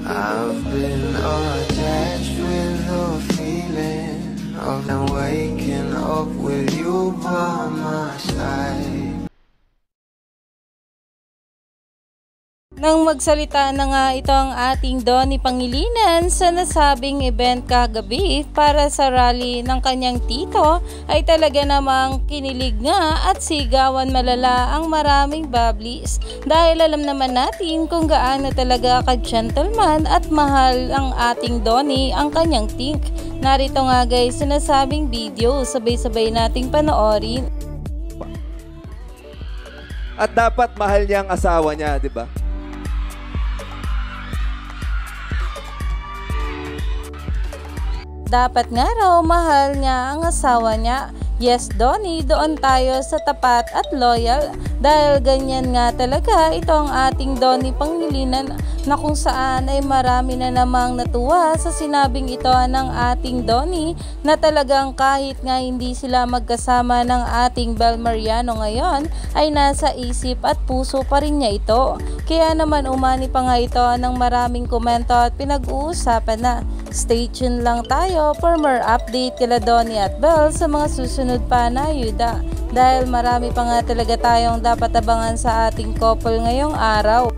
I've been attached with the feeling of them waking up with you by my side. Nang magsalita na nga ito ang ating Donnie Pangilinan sa nasabing event kagabi para sa rally ng kanyang tito, ay talaga namang kinilig nga at sigawan malala ang maraming bablis dahil alam naman natin kung gaano talaga ka-gentleman at mahal ang ating Donnie ang kanyang tink. Narito nga guys sa nasabing video, sabay-sabay nating panoorin. At dapat mahal niya ang asawa niya, di ba? Dapat nga raw mahal niya ang asawa niya. Yes, Donnie, doon tayo sa tapat at loyal dahil ganyan nga talaga ito ang ating Donnie Pangilinan na kung saan ay marami na namang natuwa sa sinabing ito ng ating Donnie na talagang kahit nga hindi sila magkasama ng ating Bel Mariano ngayon ay nasa isip at puso pa rin niya ito. Kaya naman umani pa nga ito ng maraming komento at pinag-uusapan na. Stay tuned lang tayo for more update kila Donnie at Bel sa mga susunod pa na ayuda dahil marami pa nga talaga tayong dapat abangan sa ating couple ngayong araw.